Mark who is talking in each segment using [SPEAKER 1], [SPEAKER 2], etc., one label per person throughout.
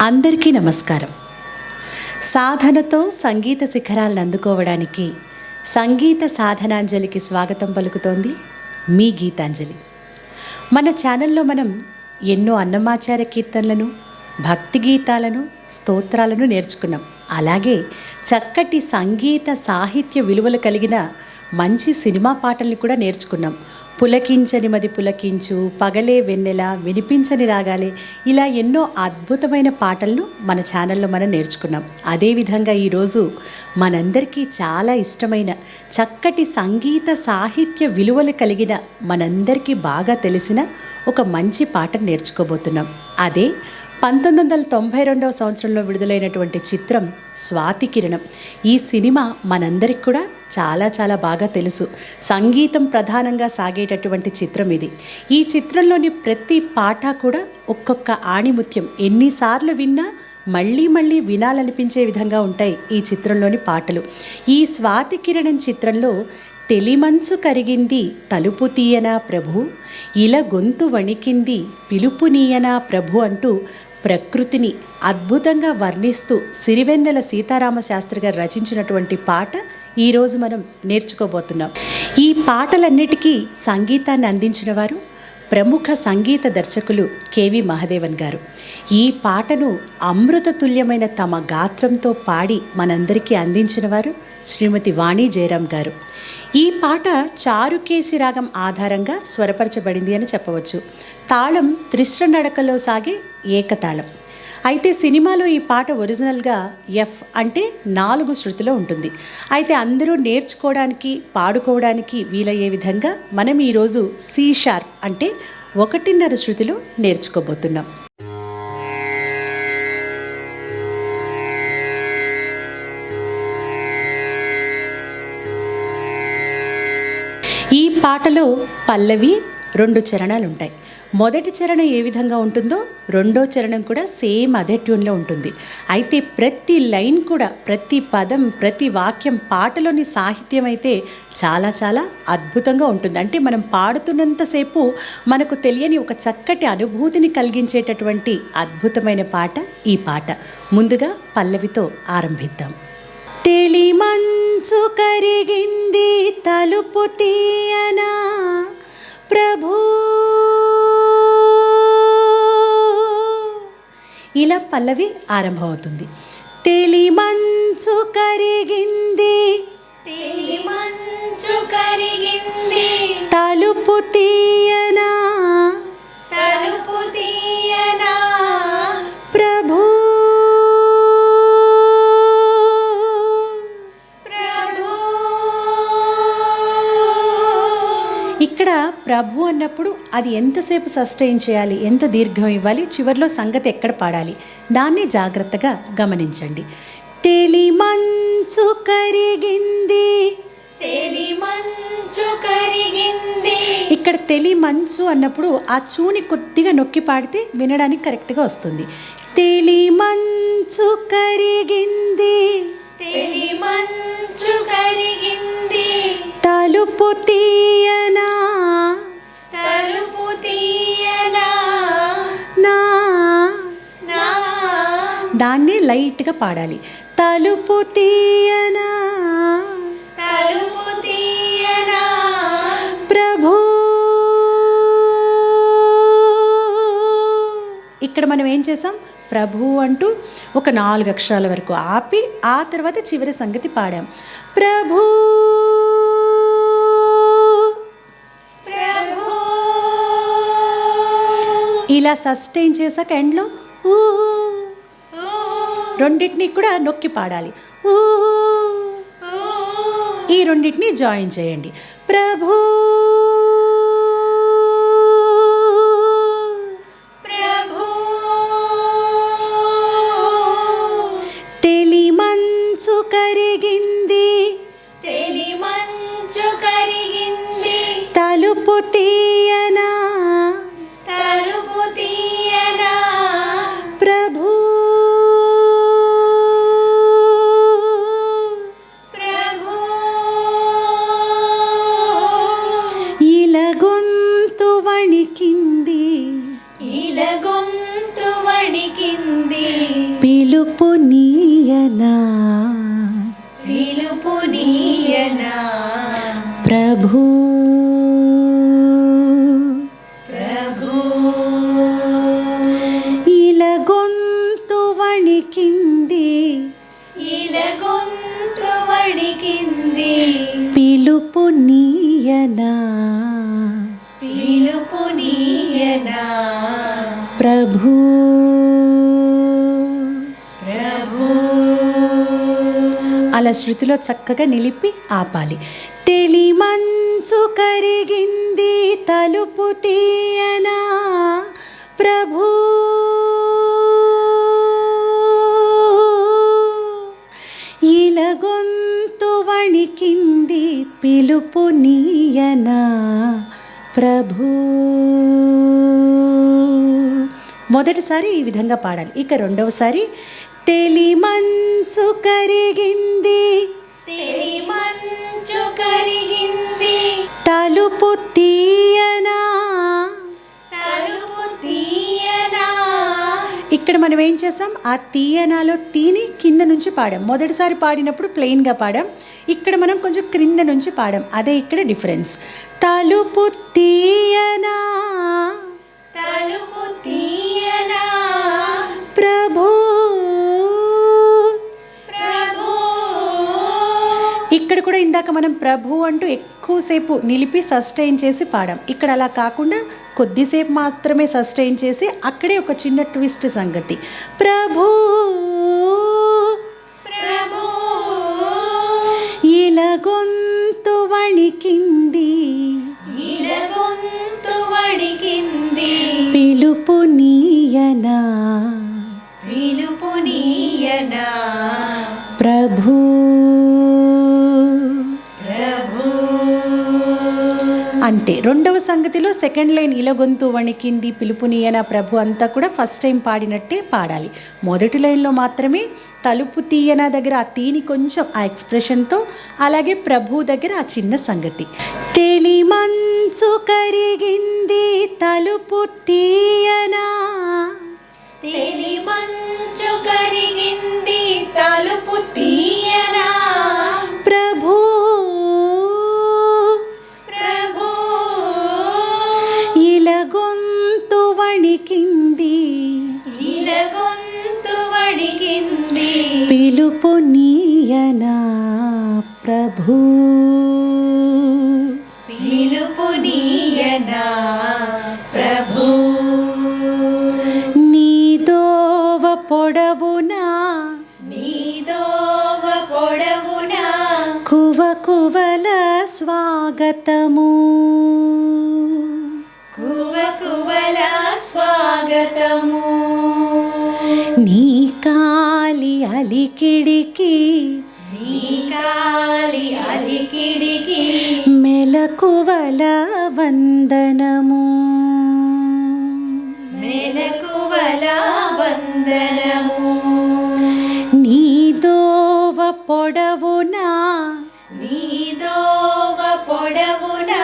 [SPEAKER 1] అందరికీ నమస్కారం. సాధనతో సంగీత శిఖరాలను అందుకోవడానికి సంగీత సాధనాంజలికి స్వాగతం పలుకుతోంది మీ గీతాంజలి. మన ఛానల్లో మనం ఎన్నో అన్నమాచార్య కీర్తనలను, భక్తి గీతాలను, స్తోత్రాలను నేర్చుకున్నాం. అలాగే చక్కటి సంగీత సాహిత్య విలువలు కలిగిన మంచి సినిమా పాటల్ని కూడా నేర్చుకున్నాం. పులకించని మది పులకించు, పగలే వెన్నెల, వినిపించని రాగాలే, ఇలా ఎన్నో అద్భుతమైన పాటలను మన ఛానల్లో మనం నేర్చుకున్నాం. అదేవిధంగా ఈరోజు మనందరికీ చాలా ఇష్టమైన చక్కటి సంగీత సాహిత్య విలువలు కలిగిన మనందరికీ బాగా తెలిసిన ఒక మంచి పాటను నేర్చుకోబోతున్నాం. అదే 1992 సంవత్సరంలో విడుదలైనటువంటి చిత్రం స్వాతి కిరణం. ఈ సినిమా మనందరికి కూడా చాలా బాగా తెలుసు. సంగీతం ప్రధానంగా సాగేటటువంటి చిత్రం ఇది. ఈ చిత్రంలోని ప్రతి పాట కూడా ఒక్కొక్క ఆణిముత్యం. ఎన్నిసార్లు విన్నా మళ్ళీ వినాలనిపించే విధంగా ఉంటాయి ఈ చిత్రంలోని పాటలు. ఈ స్వాతి కిరణం చిత్రంలో తెలిమంచు కరిగింది తలుపు తీయనా ప్రభు, ఇలా గొంతు వణికింది పిలుపు నీయనా ప్రభు అంటూ ప్రకృతిని అద్భుతంగా వర్ణిస్తూ సిరివెన్నెల సీతారామ శాస్త్రి గారు రచించినటువంటి పాట ఈరోజు మనం నేర్చుకోబోతున్నాం. ఈ పాటలన్నిటికీ సంగీతాన్ని అందించిన వారు ప్రముఖ సంగీత దర్శకులు కెవి మహదేవన్ గారు. ఈ పాటను అమృతతుల్యమైన తమ గాత్రంతో పాడి మనందరికీ అందించిన వారు శ్రీమతి వాణి జయరాం గారు. ఈ పాట చారుకేసి రాగం ఆధారంగా స్వరపరచబడింది అని చెప్పవచ్చు. తాళం త్రిశ్ర నడకలో సాగే ఏకతాళం. అయితే సినిమాలో ఈ పాట ఒరిజినల్గా ఎఫ్ అంటే 4 శృతిలో ఉంటుంది. అయితే అందరూ నేర్చుకోవడానికి, పాడుకోవడానికి వీలయ్యే విధంగా మనం ఈరోజు సి షార్ప్ అంటే 1.5 శృతిలో నేర్చుకోబోతున్నాం. ఈ పాటలో పల్లవి 2 చరణాలు ఉంటాయి. మొదటి చరణం ఏ విధంగా ఉంటుందో రెండో చరణం కూడా సేమ్ అదే ట్యూన్లో ఉంటుంది. అయితే ప్రతి లైన్ కూడా, ప్రతి పదం, ప్రతి వాక్యం, పాటలోని సాహిత్యం అయితే చాలా అద్భుతంగా ఉంటుంది. అంటే మనం పాడుతున్నంతసేపు మనకు తెలియని ఒక చక్కటి అనుభూతిని కలిగించేటటువంటి అద్భుతమైన పాట ఈ పాట. ముందుగా పల్లవితో ఆరంభిద్దాం. తెలిమంచు కరిగింది తలుపు తీయనా ప్రభు, ఇలా పల్లవి ఆరంభమవుతుంది. తెలిమంచు కరిగింది,
[SPEAKER 2] తెలిమంచు కరిగింది
[SPEAKER 1] తలుపు తీయనా,
[SPEAKER 2] తలుపు తీయనా
[SPEAKER 1] ప్రభు,
[SPEAKER 2] ప్రభు.
[SPEAKER 1] ఇక్కడ ప్రభు అన్నప్పుడు అది ఎంతసేపు సస్టైన్ చేయాలి, ఎంత దీర్ఘం ఇవ్వాలి, చివరిలో సంగతి ఎక్కడ పాడాలి, దాన్ని జాగ్రత్తగా గమనించండి. తెలిమంచు కరిగింది,
[SPEAKER 2] తెలిమంచు కరిగింది.
[SPEAKER 1] ఇక్కడ తెలిమంచు అన్నప్పుడు ఆ చూని కొద్దిగా నొక్కి పాడితే వినడానికి కరెక్ట్గా వస్తుంది. తెలిమంచు కరిగింది,
[SPEAKER 2] తెలిమంచు కరిగింది
[SPEAKER 1] తలుపు తీయనా,
[SPEAKER 2] తలుపు తీయనా
[SPEAKER 1] నా,
[SPEAKER 2] నా.
[SPEAKER 1] దాన్ని లైట్గా పాడాలి. తలుపు తీయనా,
[SPEAKER 2] తలుపు తీయనా
[SPEAKER 1] ప్రభు. ఇక్కడ మనం ఏం చేసాం, ప్రభు అంటూ ఒక 4 అక్షరాల వరకు ఆపి ఆ తర్వాత చివరి సంగతి పాడాం. ప్రభు,
[SPEAKER 2] ప్రభు.
[SPEAKER 1] ఇలా సస్టైన్ చేసాక ఎండ్లో ఊ, రెండింటినీ కూడా నొక్కి పాడాలి. ఊ, ఈ రెండింటినీ జాయిన్ చేయండి. ప్రభు,
[SPEAKER 2] ప్రభు.
[SPEAKER 1] తెలిమంచు కరిగింది,
[SPEAKER 2] తెలిమంచు కరిగింది
[SPEAKER 1] తలుపు తీయనా,
[SPEAKER 2] తలుపు తీయనా
[SPEAKER 1] ప్రభు,
[SPEAKER 2] ప్రభు.
[SPEAKER 1] ఇలా గొంతు వణికింది,
[SPEAKER 2] ఇలా గొంతు వణికింది పిలుపు నీయనా
[SPEAKER 1] ప్రభు
[SPEAKER 2] ప్రభు
[SPEAKER 1] ఇలా గొంతు వణికింది
[SPEAKER 2] ఇలగొంతు వణికింది
[SPEAKER 1] పిలుపు నీయనా
[SPEAKER 2] పిలుపు నీయనా
[SPEAKER 1] ప్రభు
[SPEAKER 2] ప్రభు
[SPEAKER 1] అలా శృతిలో చక్కగా నిలిపి ఆపాలి. తెలి మంచు కరిగింది తలుపు తీయనా ప్రభు ఇలా గొంతు వణికింది పిలుపు నీయనా ప్రభు. మొదటిసారి ఈ విధంగా పాడాలి. ఇక రెండవసారి తెలి మంచు కరిగింది
[SPEAKER 2] తెలి మంచు కరిగింది
[SPEAKER 1] తలుపు తీయనా.
[SPEAKER 2] తలుపు తీయనా
[SPEAKER 1] ఇక్కడ మనం ఏం చేసాం, ఆ తీయనాలో తీని కింద నుంచి పాడాం. మొదటిసారి పాడినప్పుడు ప్లెయిన్గా పాడాం, ఇక్కడ మనం కొంచెం క్రింద నుంచి పాడాం. అదే ఇక్కడ డిఫరెన్స్. తలుపు తీయనా
[SPEAKER 2] తలుపు తీయనా
[SPEAKER 1] ప్రభు.
[SPEAKER 2] ప్రభు
[SPEAKER 1] ఇక్కడ కూడా ఇందాక మనం ప్రభు అంటూ ఎక్కువసేపు నిలిపి సస్టైన్ చేసి పాడాం. ఇక్కడ అలా కాకుండా కొద్దిసేపు మాత్రమే సస్టైన్ చేసి అక్కడే ఒక చిన్న ట్విస్ట్ సంగతి. ప్రభు
[SPEAKER 2] ప్రభు
[SPEAKER 1] ఇలా గొంతు వణికింది
[SPEAKER 2] ఇలగొంతు వణికింది
[SPEAKER 1] పిలుపు నీయనా
[SPEAKER 2] పిలుపు నీయనా
[SPEAKER 1] ప్రభు.
[SPEAKER 2] ప్రభు
[SPEAKER 1] అంతే. రెండవ సంగతిలో సెకండ్ లైన్ ఇలా గొంతు వణికింది పిలుపునీయనా ప్రభు అంతా కూడా ఫస్ట్ టైం పాడినట్టే పాడాలి. మొదటి లైన్లో మాత్రమే తలుపు తీయనా దగ్గర ఆ తీని కొంచెం ఆ ఎక్స్ప్రెషన్తో, అలాగే ప్రభు దగ్గర ఆ చిన్న సంగతి. తెలి మంచు కరిగింది తలుపు తీయనా
[SPEAKER 2] తెలి మంచు కరిగింది తలుపు తీయనా
[SPEAKER 1] ప్రభు.
[SPEAKER 2] ప్రభు
[SPEAKER 1] ఇలా గొంతు వణికింది
[SPEAKER 2] ఇలగొంతు వణికింది
[SPEAKER 1] పిలుపు నీయనా ప్రభు.
[SPEAKER 2] పిలుపు నీయనా ప్రభు
[SPEAKER 1] నీదోవ పొడవునా
[SPEAKER 2] నీదోవ పొడవునా
[SPEAKER 1] కువ కువల స్వాగతము.
[SPEAKER 2] కువ కువల స్వాగతము
[SPEAKER 1] నీ కాలి అలికిడికి
[SPEAKER 2] నీ కాలి అలికిడికి
[SPEAKER 1] మెలకువల వందనము.
[SPEAKER 2] మెలకువల వందనము
[SPEAKER 1] నీదోవ పొడవునా
[SPEAKER 2] నీదోవ పొడవునా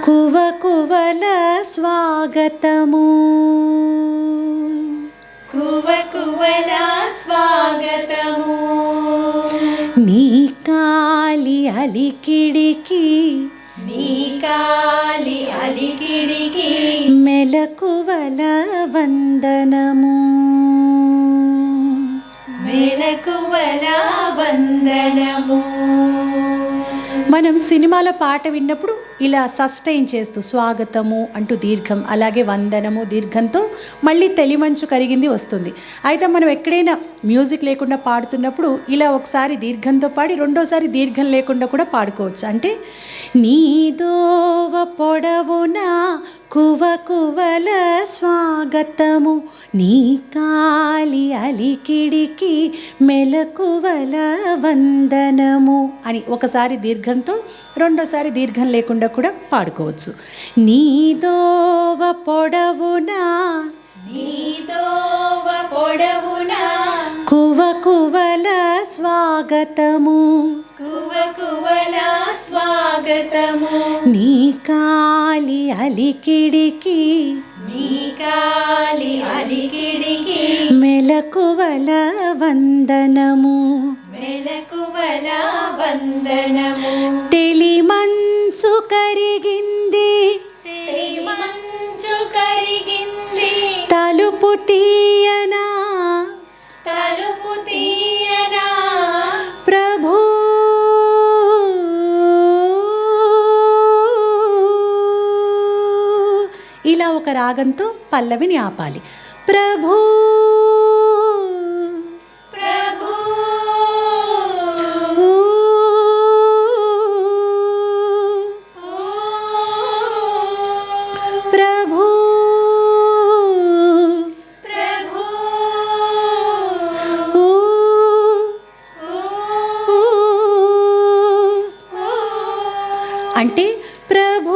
[SPEAKER 1] కువ కువల స్వాగతము.
[SPEAKER 2] కువ కువల స్వాగతము
[SPEAKER 1] నీ కాలి అలికిడికి
[SPEAKER 2] నీ కాలి అలికిడికి
[SPEAKER 1] మెలకువల వందనము.
[SPEAKER 2] మెలకువల వందనము.
[SPEAKER 1] మనం సినిమాలో పాట విన్నప్పుడు ఇలా సస్టైన్ చేస్తూ స్వాగతము అంటూ దీర్ఘం, అలాగే వందనము దీర్ఘంతో మళ్ళీ తెలిమంచు కరిగింది వస్తుంది. అయితే మనం ఎక్కడైనా మ్యూజిక్ లేకుండా పాడుతున్నప్పుడు ఇలా ఒకసారి దీర్ఘంతో పాడి రెండోసారి దీర్ఘం లేకుండా కూడా పాడుకోవచ్చు. అంటే నీదోవ పొడవునా కువ కువల స్వాగతము నీ కాలి అలికిడికి మెలకువల వందనము అని ఒకసారి దీర్ఘంతో రెండోసారి దీర్ఘం లేకుండా కూడా పాడుకోవచ్చు. నీదోవ పొడవునా
[SPEAKER 2] నీదోవ పొడవునా
[SPEAKER 1] కువ కువల స్వాగతము
[SPEAKER 2] కువ కువల స్వాగతము
[SPEAKER 1] నీ కాలి అలికిడికి
[SPEAKER 2] నీ కాలి అలికిడికి
[SPEAKER 1] మెలకువల వందనము.
[SPEAKER 2] మెల మెలకువల వందనము.
[SPEAKER 1] తెలిమంచు కరిగింది
[SPEAKER 2] తెలిమంచు కరిగింది
[SPEAKER 1] తలుపు తీయనా
[SPEAKER 2] తలుపు తీయనా
[SPEAKER 1] ప్రభు ఇలా ఒక రాగంతో పల్లవిని ఆపాలి. ప్రభు
[SPEAKER 2] ప్రభు
[SPEAKER 1] ప్రభు
[SPEAKER 2] ప్రభు
[SPEAKER 1] అంటే ప్రభు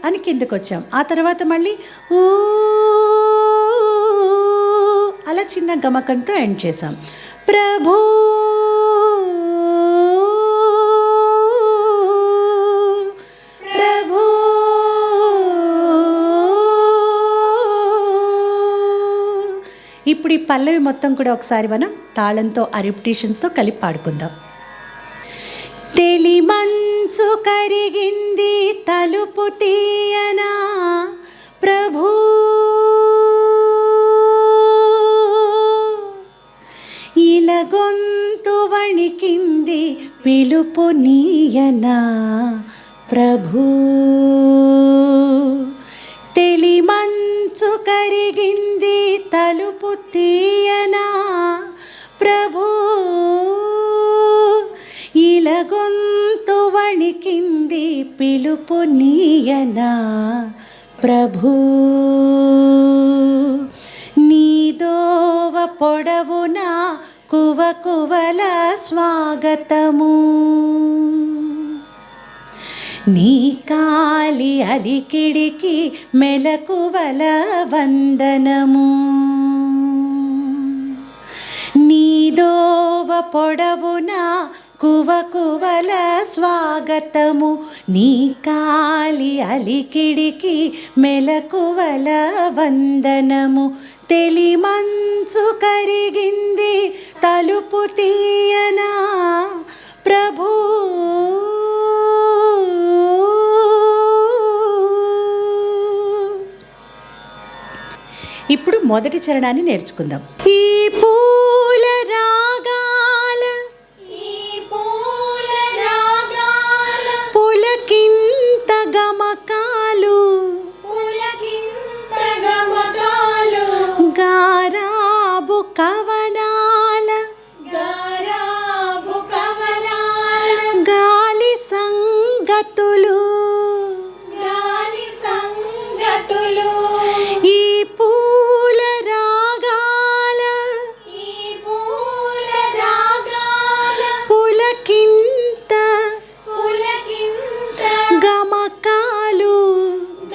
[SPEAKER 1] అని కిందకు వచ్చాం. ఆ తర్వాత మళ్ళీ ఊ అలా చిన్న గమకంతో ఎండ్ చేసాం. ప్రభు ప్రభు ఇప్పుడు ఈ పల్లవి మొత్తం కూడా ఒకసారి మనం తాళంతో ఆ రిపిటేషన్స్తో కలిపి పాడుకుందాం. తెలిమంచు కరిగింది తలుపు తీయనా ప్రభు ఇలా గొంతు వణికింది పిలుపు నీయనా ప్రభు తెలిమంచు కరిగింది తలుపు తీయనా ప్రభు ఇలా గొంతు వణికింది పిలుపు నీయనా ప్రభు నీదోవ పొడవునా కువకువల స్వాగతము నీ కాలి అలికిడికి మెలకువల వందనము నీదోవ పొడవునా కువకువల స్వాగతము నీ కాలి అలికిడికి మెలకువల వందనము తెలిమంచు కరిగింది తలుపు తీయనా ప్రభు ఇప్పుడు మొదటి చరణాన్ని నేర్చుకుందాం. ఈ పూల రాగాల
[SPEAKER 2] ఈ పూల రాగాల
[SPEAKER 1] పులకింత గమకాలు
[SPEAKER 2] పులకింత గమకాలు
[SPEAKER 1] గారాబు కవనాల
[SPEAKER 2] గారాబు కవనాల
[SPEAKER 1] గాలి సంగతులు
[SPEAKER 2] గాలి సంగతులు
[SPEAKER 1] ఈ పూల రాగాల
[SPEAKER 2] ఈ పూల రాగాల
[SPEAKER 1] పులకింత
[SPEAKER 2] పులకింత
[SPEAKER 1] గమకాలు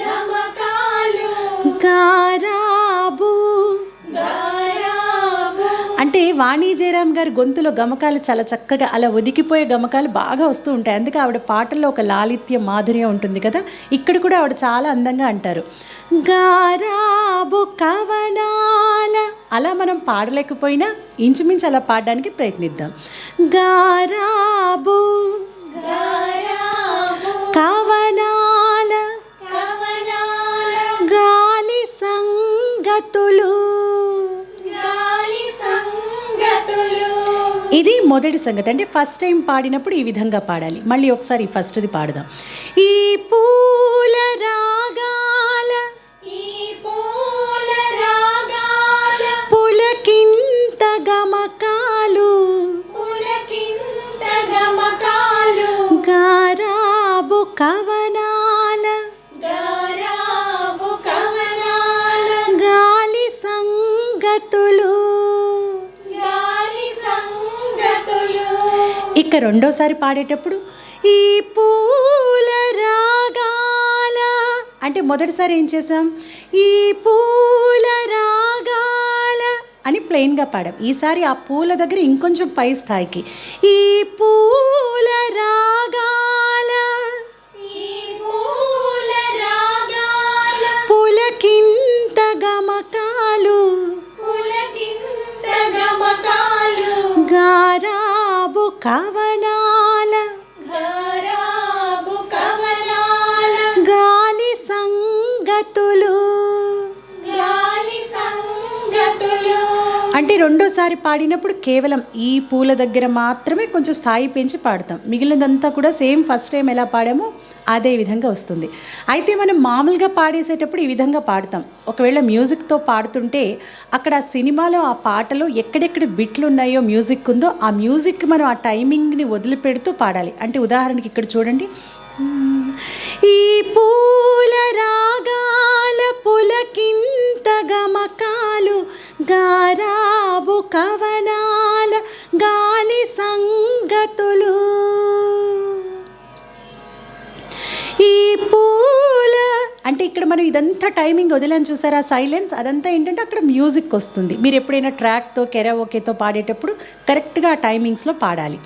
[SPEAKER 2] గమకాలు
[SPEAKER 1] గారాబు
[SPEAKER 2] గారాబు
[SPEAKER 1] అంటే వాణి జయరాం గారి గొంతులో గమకాలు చాలా చక్కగా అలా ఒదికిపోయే గమకాలు బాగా వస్తూ ఉంటాయి. అందుకే ఆవిడ పాటల్లో ఒక లాలిత్య మాధుర్యం ఉంటుంది కదా. ఇక్కడ కూడా ఆవిడ చాలా అందంగా అంటారు గారాబు కవనాల. అలా మనం పాడలేకపోయినా ఇంచుమించు అలా పాడడానికి ప్రయత్నిద్దాం. గారాబు
[SPEAKER 2] గారాబు
[SPEAKER 1] కవనాల
[SPEAKER 2] కవనాల
[SPEAKER 1] గాలి సంగతులు.
[SPEAKER 2] గాలి సంగతులు
[SPEAKER 1] ఇది మొదటి సంగతి. అంటే ఫస్ట్ టైం పాడినప్పుడు ఈ విధంగా పాడాలి. మళ్ళీ ఒకసారి ఫస్ట్ది పాడదాం. ఈ పూల రాగాల
[SPEAKER 2] ఈ పూల రాగాల
[SPEAKER 1] పులకింత గమకాలు
[SPEAKER 2] పులకింత గమకాలు
[SPEAKER 1] గారాబు కవనాల
[SPEAKER 2] గారాబు కవనాల
[SPEAKER 1] గాలి సంగతులు.
[SPEAKER 2] గాలి సంగతులు
[SPEAKER 1] ఇక రెండోసారి పాడేటప్పుడు ఈ పూల రాగాల అంటే మొదటిసారి ఏం చేసాం ఈ పూల రాగాల అని ప్లెయిన్గా పాడాం. ఈసారి ఆ పూల దగ్గర ఇంకొంచెం పై స్థాయికి ఈ పూల రాగాల
[SPEAKER 2] ఈ పూల రాగాల
[SPEAKER 1] పులకింత గమకాలు
[SPEAKER 2] పులకింత గమకాలు
[SPEAKER 1] గా కవనాల
[SPEAKER 2] గారాబు కవనాల
[SPEAKER 1] గాలి సంగతులు.
[SPEAKER 2] గాలి సంగతులు
[SPEAKER 1] అంటే రెండోసారి పాడినప్పుడు కేవలం ఈ పూల దగ్గర మాత్రమే కొంచెం స్థాయి పెంచి పాడతాం. మిగిలినదంతా కూడా సేమ్ ఫస్ట్ టైం ఎలా పాడామో అదే విధంగా వస్తుంది. అయితే మనం మామూలుగా పాడేసేటప్పుడు ఈ విధంగా పాడతాం. ఒకవేళ మ్యూజిక్తో పాడుతుంటే అక్కడ ఆ సినిమాలో ఆ పాటలో ఎక్కడెక్కడ బిట్లు ఉన్నాయో మ్యూజిక్ ఉందో ఆ మ్యూజిక్ మనం ఆ టైమింగ్ని వదిలిపెడుతూ పాడాలి. అంటే ఉదాహరణకి ఇక్కడ చూడండి, ఈ పూల రాగాల పులకింత గమకాలు గారాబు కవనాల గాలి సంగతులు. ఈ పూల అంటే ఇక్కడ మనం ఇదంతా టైమింగ్ వదిలేని చూసారా, సైలెన్స్ అదంతా ఏంటంటే అక్కడ మ్యూజిక్ వస్తుంది. మీరు ఎప్పుడైనా ట్రాక్తో కెరాఓకేతో పాడేటప్పుడు కరెక్ట్గా ఆ టైమింగ్స్లో పాడాలి.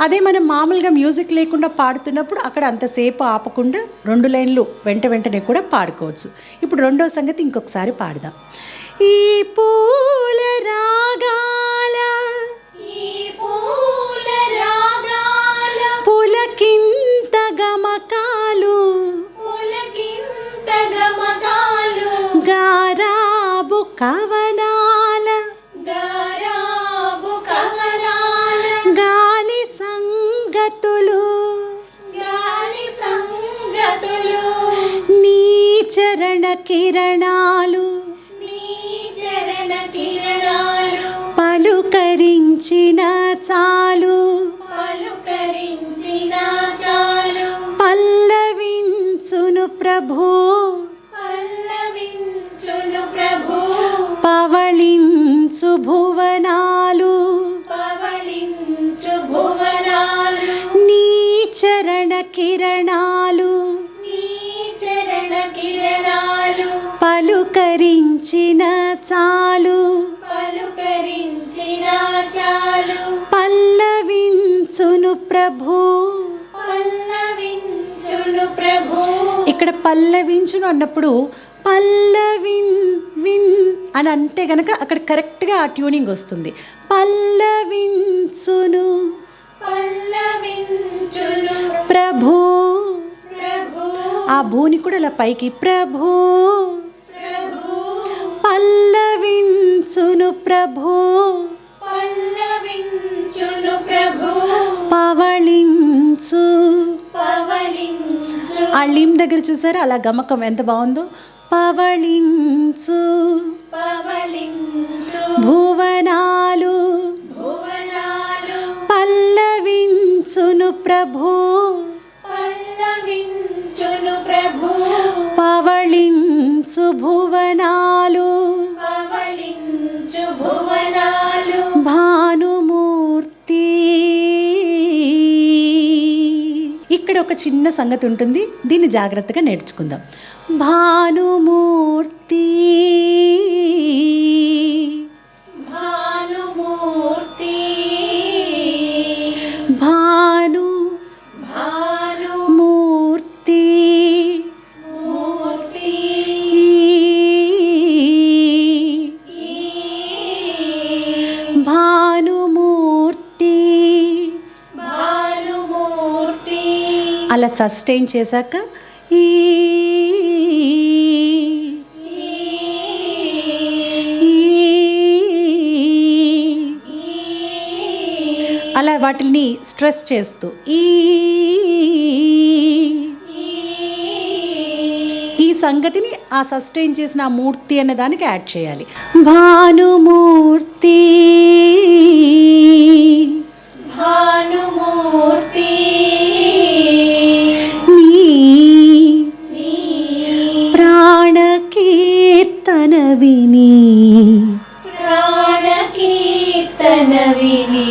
[SPEAKER 1] అదే మనం మామూలుగా మ్యూజిక్ లేకుండా పాడుతున్నప్పుడు అక్కడ అంతసేపు ఆపకుండా 2 లైన్లు వెంటనే కూడా పాడుకోవచ్చు. ఇప్పుడు రెండో సంగతి ఇంకొకసారి పాడదాం. ఈ పూల రాగాల
[SPEAKER 2] ఈ పూల రాగాల
[SPEAKER 1] పులకింత గమకాలు
[SPEAKER 2] పులకింత గమకాలు
[SPEAKER 1] గారాబు కవనాల
[SPEAKER 2] గారాబు కవనాల
[SPEAKER 1] గాలి సంగతులు.
[SPEAKER 2] గాలి సంగతులు
[SPEAKER 1] నీ చరణ కిరణాలు
[SPEAKER 2] నీ చరణ కిరణాలు
[SPEAKER 1] పలుకరించిన చాలు
[SPEAKER 2] పలుకరించిన చాలు
[SPEAKER 1] పల్లవించును ప్రభు
[SPEAKER 2] పల్లవించును ప్రభు
[SPEAKER 1] పవళించు భువనాలు.
[SPEAKER 2] పవళించు భువనాలు
[SPEAKER 1] నీ చరణ కిరణాలు
[SPEAKER 2] నీ చరణ కిరణాలు
[SPEAKER 1] పలుకరించిన చాలు
[SPEAKER 2] పలుకరించిన చాలు
[SPEAKER 1] పల్లవించును ప్రభు.
[SPEAKER 2] పల్లవించును ప్రభు.
[SPEAKER 1] ఇక్కడ పల్లవించును అన్నప్పుడు పల్లవిన్ విన్ అని అంటే గనక అక్కడ కరెక్ట్గా ఆ ట్యూనింగ్ వస్తుంది. పల్లవించును
[SPEAKER 2] పల్లవించును
[SPEAKER 1] ప్రభు.
[SPEAKER 2] ప్రభు
[SPEAKER 1] ఆ భూని కూడా అలా పైకి ప్రభు.
[SPEAKER 2] ప్రభు
[SPEAKER 1] పల్లవించును ప్రభు
[SPEAKER 2] పల్లవించును ప్రభు
[SPEAKER 1] పవళించు.
[SPEAKER 2] పవళించు
[SPEAKER 1] ఆ లిమ్ దగ్గర చూసారా అలా గమకం ఎంత బాగుందో. పవళించు
[SPEAKER 2] పవళించు
[SPEAKER 1] భువనాలు
[SPEAKER 2] భువనాలు
[SPEAKER 1] పల్లవించును ప్రభు
[SPEAKER 2] పల్లవించును ప్రభు
[SPEAKER 1] పవళించు భువనాలు.
[SPEAKER 2] పవళించు భువనాలు
[SPEAKER 1] భానుమూర్తి. ఇక్కడ ఒక చిన్న సంగతి ఉంటుంది, దీన్ని జాగ్రత్తగా నేర్చుకుందాం. భానుమూర్తి
[SPEAKER 2] భానుమూర్తి
[SPEAKER 1] భాను
[SPEAKER 2] భాను
[SPEAKER 1] మూర్తి
[SPEAKER 2] మూర్తి
[SPEAKER 1] భానుమూర్తి.
[SPEAKER 2] భానుమూర్తి
[SPEAKER 1] అలా సస్టైన్ చేశాక ఈ అలా వాటిని స్ట్రెస్ చేస్తూ ఈ సంగతిని ఆ సస్టైన్ చేసిన ఆ మూర్తి అనే దానికి యాడ్ చేయాలి. భానుమూర్తి
[SPEAKER 2] భానుమూర్తి
[SPEAKER 1] నీ ప్రాణకీర్తన విని
[SPEAKER 2] ప్రాణకీర్తన విని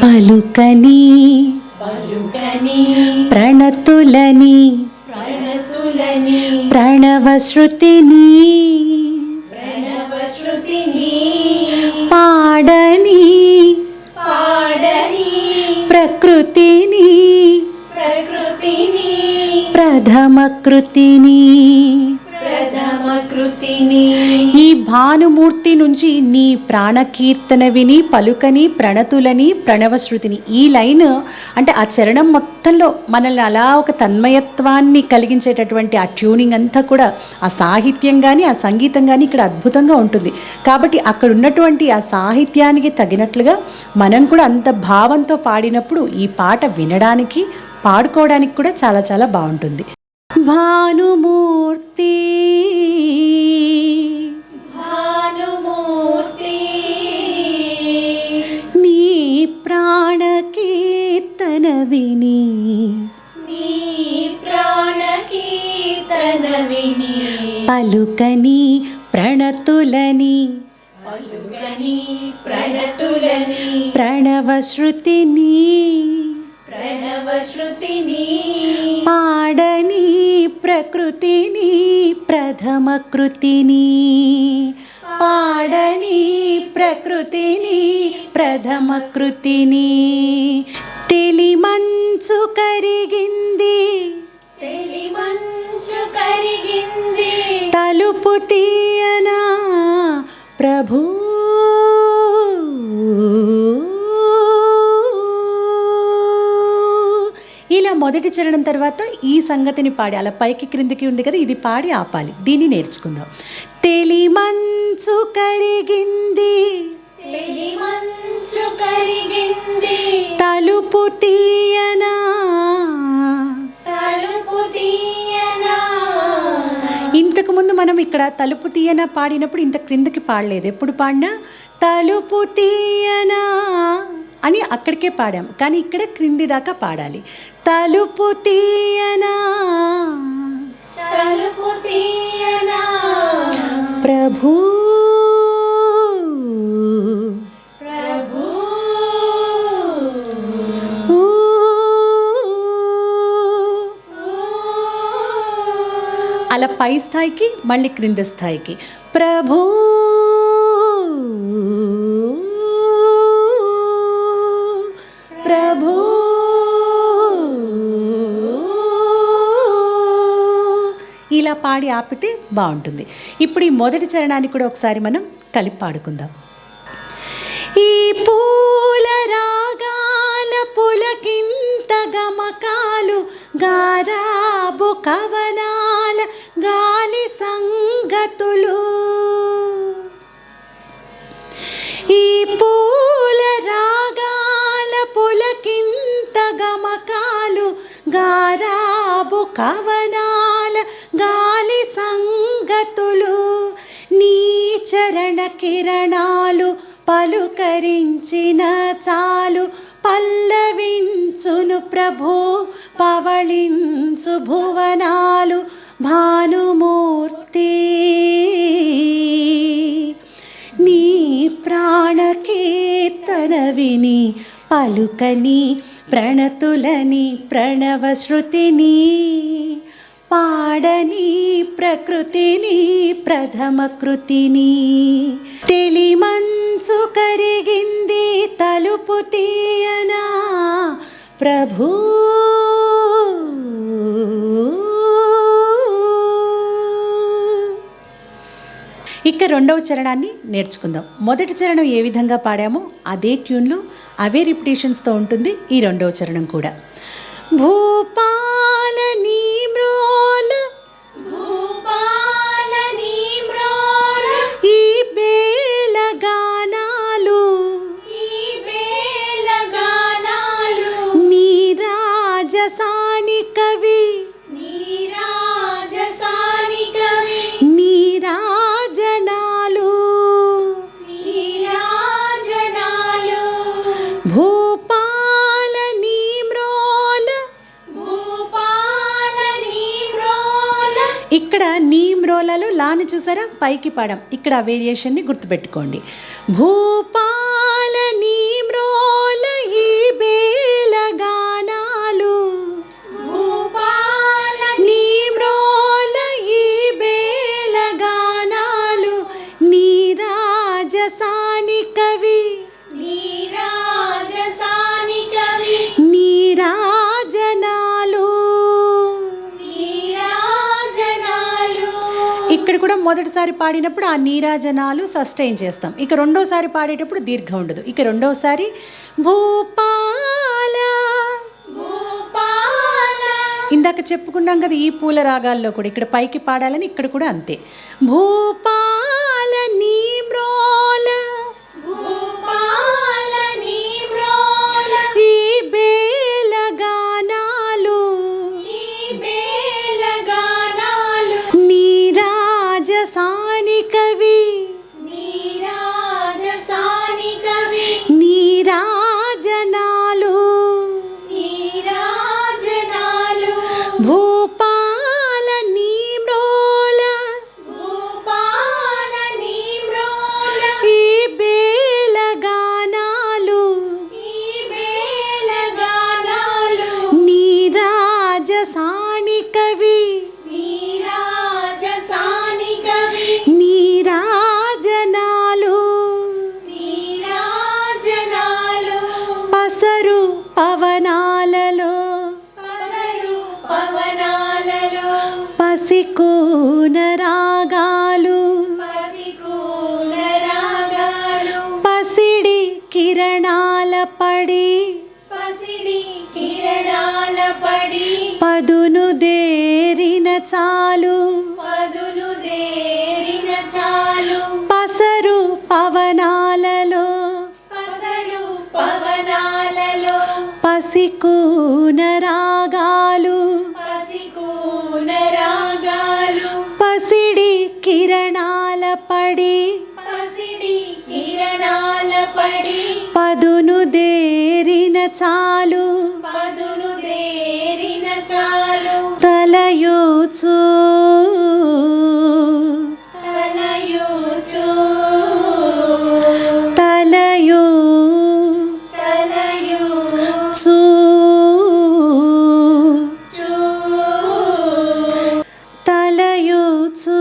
[SPEAKER 1] పలుకని
[SPEAKER 2] పలుకని
[SPEAKER 1] ప్రణతులని
[SPEAKER 2] ప్రణతులని
[SPEAKER 1] ప్రణవశ్రుతిని
[SPEAKER 2] ప్రణవశ్రుతిని
[SPEAKER 1] పాడని
[SPEAKER 2] పాడని
[SPEAKER 1] ప్రకృతిని
[SPEAKER 2] ప్రకృతిని
[SPEAKER 1] ప్రథమ కృతిని
[SPEAKER 2] ప్రథమ కృతి భానుమూర్తిని
[SPEAKER 1] ఈ భానుమూర్తి నుంచి నీ ప్రాణకీర్తన విని పలుకని ప్రణతులని ప్రణవశ్రుతిని. ఈ లైన్ అంటే ఆ చరణం మొత్తంలో మనల్ని అలా ఒక తన్మయత్వాన్ని కలిగించేటటువంటి ఆ ట్యూనింగ్ అంతా కూడా ఆ సాహిత్యం కానీ ఆ సంగీతం కానీ ఇక్కడ అద్భుతంగా ఉంటుంది. కాబట్టి అక్కడ ఉన్నటువంటి ఆ సాహిత్యానికి తగినట్లుగా మనం కూడా అంత భావంతో పాడినప్పుడు ఈ పాట వినడానికి పాడుకోవడానికి కూడా చాలా చాలా బాగుంటుంది. భానుమూర్తి
[SPEAKER 2] భానుమూర్తి
[SPEAKER 1] నీ ప్రాణకీర్తన విని
[SPEAKER 2] నీ ప్రాణకీర్తన విని
[SPEAKER 1] పలుకని ప్రణతులని
[SPEAKER 2] పలుకని ప్రణతులని
[SPEAKER 1] ప్రణవశ్రుతిని
[SPEAKER 2] ప్రణవశ్రుతిని
[SPEAKER 1] పాడని ప్రకృతిని ప్రథమ కృతిని పాడని ప్రకృతిని ప్రథమ కృతిని తెలిమంచు కరిగింది
[SPEAKER 2] తెలిమంచు కరిగింది
[SPEAKER 1] తలుపు తీయనా ప్రభు ఇలా మొదటి చరణం తర్వాత ఈ సంగతిని పాడి అలా పైకి క్రిందికి ఉంది కదా, ఇది పాడి ఆపాలి. దీన్ని నేర్చుకుందాం. తెలిమంచు కరిగింది
[SPEAKER 2] తెలిమంచు కరిగింది
[SPEAKER 1] తలుపు తీయనా
[SPEAKER 2] తలుపు తీయనా.
[SPEAKER 1] ఇంతకుముందు మనం ఇక్కడ తలుపు తీయనా పాడినప్పుడు ఇంత క్రిందికి పాడలేదు. ఎప్పుడు పాడినా తలుపు తీయనా అని అక్కడికే పాడాం, కానీ ఇక్కడ క్రింది దాకా పాడాలి. తలుపు తీయనా
[SPEAKER 2] తలుపు తీయనా
[SPEAKER 1] ప్రభు
[SPEAKER 2] ప్రభు
[SPEAKER 1] ఊ. అలా పై స్థాయికి మళ్ళీ క్రింది స్థాయికి ప్రభు ప్రభు ఇలా పాడి ఆపితే బాగుంటుంది. ఇప్పుడు ఈ మొదటి చరణాన్ని కూడా ఒకసారి మనం కలిపి పాడుకుందాం. ఈ పూల రాగాల పులకింత గమకాలు గారాబు కవనాల గాలి సంగతులు. ఈ పూల రాగాల పులకింత గమకాలు గారాబు కవనాల గాలి సంగతులు. నీ చరణ కిరణాలు పలుకరించిన చాలు పల్లవించును ప్రభు పవళించు భువనాలు. భానుమూర్తి నీ ప్రాణకీర్తన విని పలుకని ప్రణతులని ప్రణవశ్రుతిని పాడని ప్రకృతిని ప్రథమ కృతిని. తెలిమంచు కరిగింది తలుపు తీయనా ప్రభు. ఇక రెండవ చరణాన్ని నేర్చుకుందాం. మొదటి చరణం ఏ విధంగా పాడామో అదే ట్యూన్లో అవే రిపిటేషన్స్తో ఉంటుంది ఈ రెండవ చరణం కూడా. భూపాల నీ మ్రోల
[SPEAKER 2] భూపాల నీ మ్రోల
[SPEAKER 1] ఈ బేల గానాలు
[SPEAKER 2] ఈ వేల గానాలు
[SPEAKER 1] నీ రాజసాని కవి
[SPEAKER 2] నీ రాజసాని కవి
[SPEAKER 1] నీ రాజనాలు
[SPEAKER 2] నీ రాజనాలు
[SPEAKER 1] భూపాల నీ మ్రోల.
[SPEAKER 2] భూపాల నీ మ్రోల
[SPEAKER 1] ఇక్కడ నీ మ్రోలలో లాని చూసారా పైకి పాడాం. ఇక్కడ ఆ వేరియేషన్ని గుర్తుపెట్టుకోండి. భూపాల నీ మ్రోల ఈ బేల గానాలు
[SPEAKER 2] భూపాల
[SPEAKER 1] నీ మ్రోల ఈ బేల గానాలు నీ రాజసాని కవి
[SPEAKER 2] నీ రాజసాని కవి
[SPEAKER 1] నీ రాజనాలు.
[SPEAKER 2] నీ రాజనాలు
[SPEAKER 1] ఇక్కడ ఇక్కడ కూడా మొదటిసారి పాడినప్పుడు ఆ నీరాజనాలు సస్టైన్ చేస్తాం. ఇక రెండోసారి పాడేటప్పుడు దీర్ఘం ఉండదు. ఇక రెండోసారి భూపాల. ఇందాక చెప్పుకున్నాం కదా ఈ పూల రాగాల్లో కూడా ఇక్కడ పైకి పాడాలని, ఇక్కడ కూడా అంతే. భూపాల నీ మ్రోల ఈ బేల గానాలు నీరాజసాని కవి నీరాజనాలు భూపాల నీ మ్రోల ఈ బేల గానాలు నీరాజసాని కవి నీరాజనాలు పసరు పవనాలలో పసికూన రాగాలు పసిడి కిరణాల పడి పదును దేరిన చాలు పసరు పవనాలలో పసికూన రాగాలు పసిడి కిరణాల పడి పదును దేరిన చాలు తలయూచు తలయూ చూ తలయూచు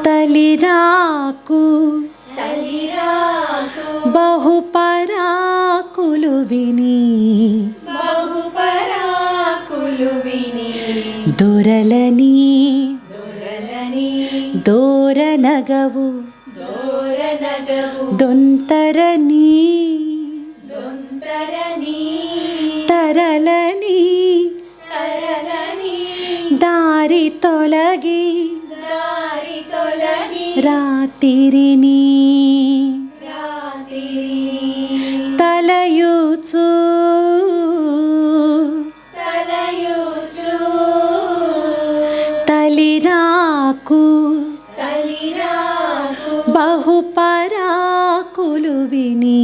[SPEAKER 1] తలిరాకు బహుపరాకులు విని దొరలని దోరనగవు దొంతరని తరలని దారి తొలగి రాత్రిని తలయూచు తలిరాకు బహుపరాకులు విని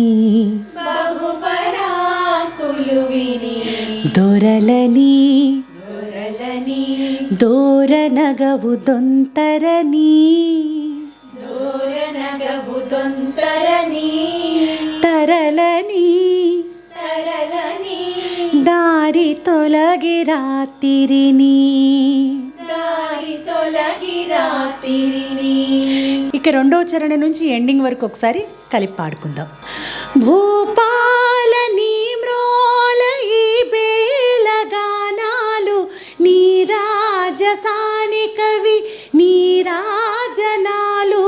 [SPEAKER 1] దొరలని దోరనగవు దొంతరని తరలని దారి తొలగి రాత్రిని ఇక రెండో చరణం నుంచి ఎండింగ్ వరకు ఒకసారి కలిపి పాడుకుందాం. భూపాల నీ మ్రోల ఈ బేల గానాలు నీరాజసాని కవి నీరాజనాలు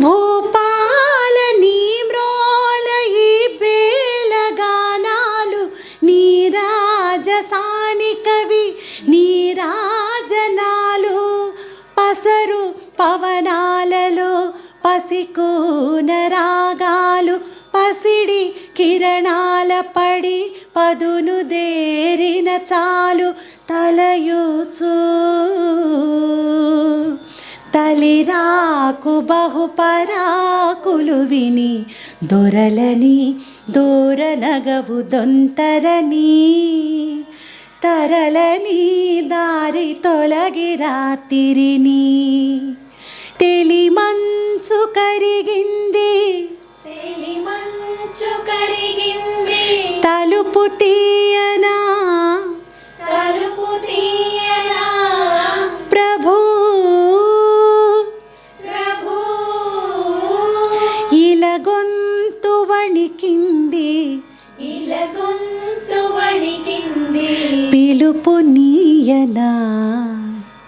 [SPEAKER 1] భూపాల నీ మ్రోల ఈ బేల గానాలు నీరాజసాని కవి నీరాజనాలు పసరు పవనాలలో పసికూన రాగాలు పసిడి కిరణాల పడి పదును దేరిన చాలు తలయూచు తలిరాకు బహుపరాకులు విని దొరలని దోరనగవు దొంతరని తరలని దారి తొలగి రాత్రిని తెలిమంచు కరిగింది తలుపు తీయనా ప్రభు ఇల గొంతు వణికింది పిలుపు నీయనా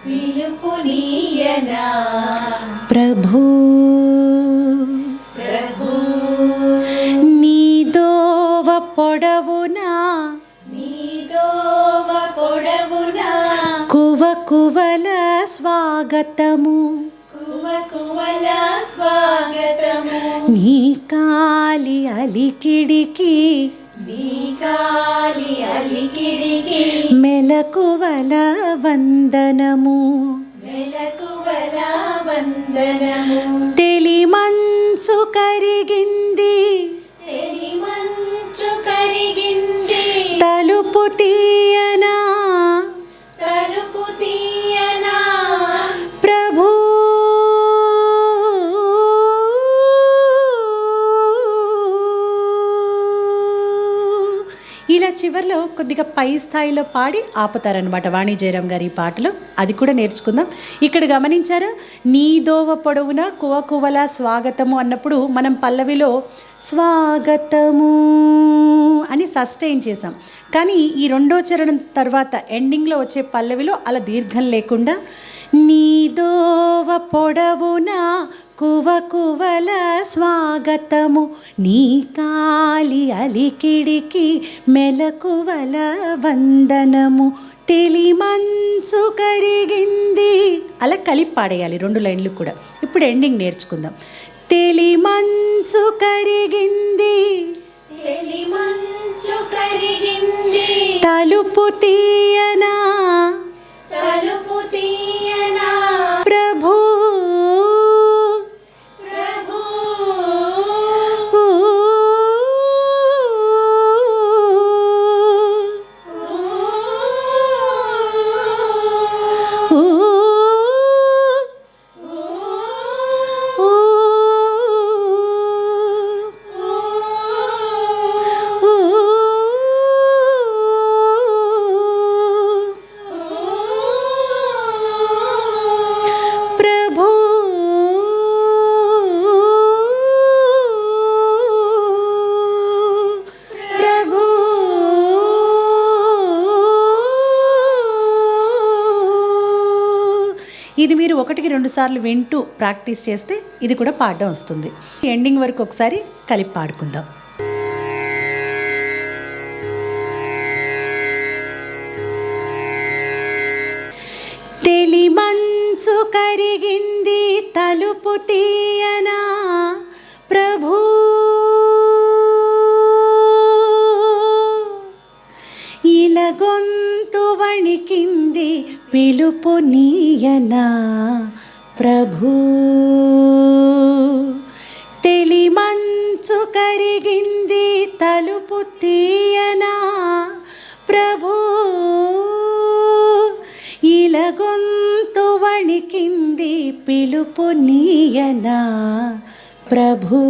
[SPEAKER 2] పిలుపు నీయనా
[SPEAKER 1] ప్రభు
[SPEAKER 2] ప్రభు
[SPEAKER 1] నీ దోవ పొడవునా
[SPEAKER 2] నీదోవ పొడవునా
[SPEAKER 1] కువ కువల స్వాగతము
[SPEAKER 2] కువకువల స్వాగతము
[SPEAKER 1] నీ కాలి అలికిడికి
[SPEAKER 2] నీ కాలి అలికిడికి
[SPEAKER 1] మెలకువల వందనము
[SPEAKER 2] మెలకువల వందనము
[SPEAKER 1] తెలిమంచు కరిగింది
[SPEAKER 2] తెలిమంచు కరిగింది
[SPEAKER 1] తలుపు తీయనా
[SPEAKER 2] తలుపు తీయనా
[SPEAKER 1] ప్రభు ఇలా చివర్లో కొద్దిగా పై స్థాయిలో పాడి ఆపుతారనమాట వాణి జయరాం గారి ఈ పాటలు. అది కూడా నేర్చుకుందాం. ఇక్కడ గమనించారా, నీ దోవ పొడవున కువకువల స్వాగతము అన్నప్పుడు మనం పల్లవిలో స్వాగతము అని సస్టైన్ చేసాం. కానీ ఈ రెండో చరణం తర్వాత ఎండింగ్లో వచ్చే పల్లవిలో అలా దీర్ఘం లేకుండా నీ దోవ పొడవున కువకువల స్వాగతము నీ కాలి అలికిడికి మెలకువల వందనము తెలిమంచు కరిగింది అలా కలిపి పాడేయాలి 2 లైన్లు కూడా. ఇప్పుడు ఎండింగ్ నేర్చుకుందాం. తెలిమంచు కరిగింది
[SPEAKER 2] తెలిమంచు కరిగింది
[SPEAKER 1] తలుపు తీయనా
[SPEAKER 2] తలుపు తీయనా
[SPEAKER 1] ప్రభు
[SPEAKER 2] ప్రభు
[SPEAKER 1] ఇది మీరు 1-2 సార్లు వింటూ ప్రాక్టీస్ చేస్తే ఇది కూడా పాడడం వస్తుంది. ఎండింగ్ వరకు ఒకసారి కలిపి పాడుకుందాం. తెలిమంచు కరిగింది తలుపు తీయనా ప్రభు ఇలా గొంతు వణికింది పిలుపు నీయనా ప్రభు తెలిమంచు కరిగింది తలుపు తీయనా ప్రభు ఇలా గొంతు వణికింది పిలుపు నీయనా ప్రభు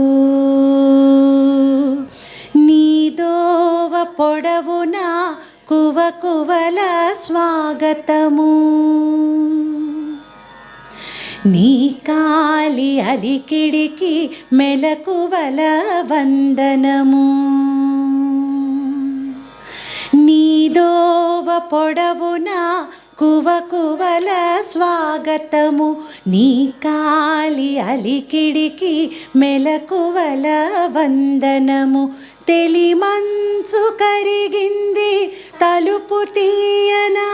[SPEAKER 1] నీ దోవ పొడవున కువకువల స్వాగతము నీ కాలి అలికిడికి మెలకువల వందనము నీ దోవ పొడవున కువకువల స్వాగతము నీ కాలి అలికిడికి మెలకువల వందనము తెలిమంచు కరిగింది తలుపు తీయనా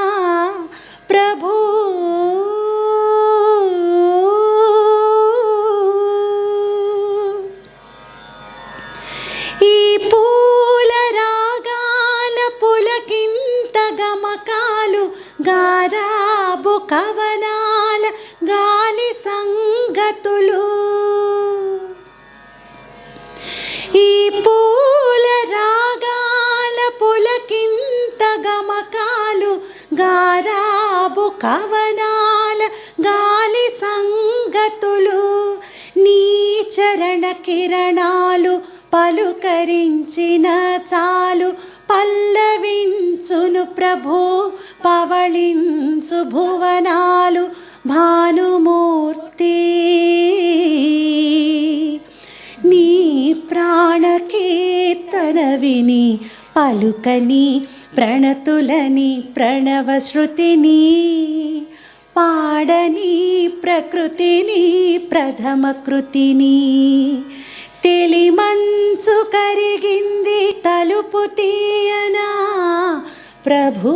[SPEAKER 1] ప్రభు ఈ పూల రాగాల పులకింత గమకాలు గారాబు కవనాల గాలి సంగతులు ఈ పూల రాగాల పులకింత గమకాలు గారాబు కవనాల గాలి సంగతులు నీ చరణ కిరణాలు పలుకరించిన చాలు పల్లవించును ప్రభు పవళించు భువనాలు భానుమూర్తి నీ ప్రాణ కీర్తన విని పలుకని ప్రణతులని ప్రణవశ్రుతిని పాడని ప్రకృతిని ప్రథమ కృతిని తెలిమంచు కరిగింది తలుపు తీయనా ప్రభూ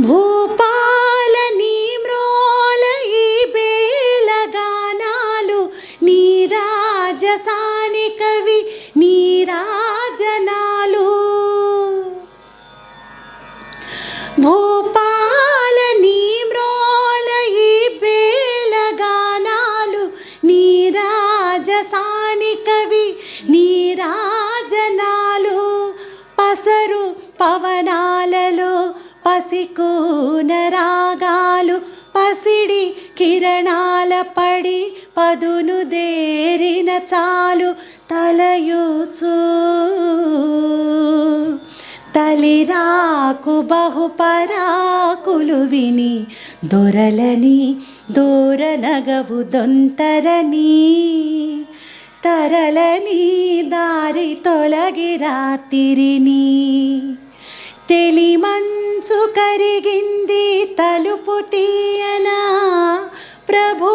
[SPEAKER 1] భూపాల నీ మ్రోల ఈ బేలగానాలు నీ రాజసాని కవి నీ రాజనాలు భూపాల నీ మ్రోల ఈ బేలగానాలు నీ రాజసాని కవి నీ రాజనాలు పసరు పవనాలలో పసికూన రాగాలు పసిడి కిరణాల పడి పదును దేరిన చాలు తలయూచు తలిరాకు బహుపరాకులు విని దొరలని దూరనగవు దొంతరని తరలని దారి తొలగి రాత్రిని తెలిమంచు కరిగింది తలుపు తీయనా ప్రభూ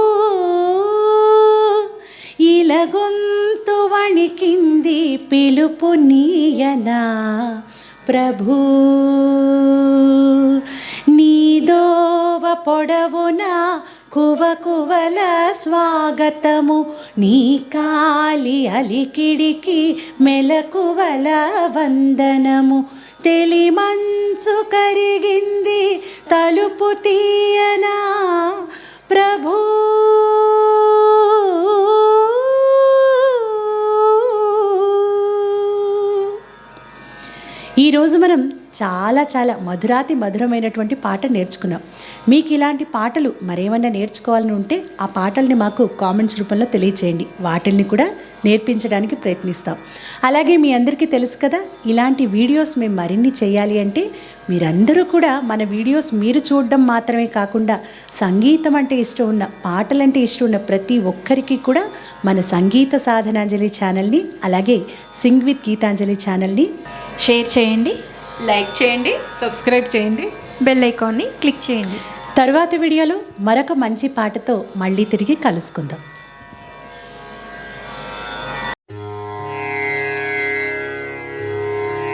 [SPEAKER 1] ఇలగొంతు వణికింది పిలుపు నీయనా ప్రభూ నీదోవ పొడవున కువకువల స్వాగతము నీ కాలి అలికిడికి మెలకువల వందనము తెలిమంచు కరిగింది తలుపు తీయనా ప్రభూ ఈరోజు మనం చాలా మధురాతి మధురమైనటువంటి పాట నేర్చుకున్నాం. మీకు ఇలాంటి పాటలు మరేమన్నా నేర్చుకోవాలని ఉంటే ఆ పాటల్ని మాకు కామెంట్స్ రూపంలో తెలియచేయండి. వాటిల్ని కూడా నేర్పించడానికి ప్రయత్నిస్తాం. అలాగే మీ అందరికీ తెలుసు కదా, ఇలాంటి వీడియోస్ మేము మరిన్ని చేయాలి అంటే మీరందరూ కూడా మన వీడియోస్ మీరు చూడడం మాత్రమే కాకుండా సంగీతం అంటే ఇష్టం ఉన్న, పాటలంటే ఇష్టం ఉన్న ప్రతి ఒక్కరికి కూడా మన సంగీత సాధనాంజలి ఛానల్ని, అలాగే సింగ్ విత్ గీతాంజలి ఛానల్ని
[SPEAKER 3] షేర్ చేయండి,
[SPEAKER 4] లైక్ చేయండి,
[SPEAKER 5] సబ్స్క్రైబ్ చేయండి,
[SPEAKER 3] బెల్ ఐకాన్ని క్లిక్ చేయండి.
[SPEAKER 1] తరువాత వీడియోలో మరొక మంచి పాటతో మళ్ళీ తిరిగి కలుసుకుందాం.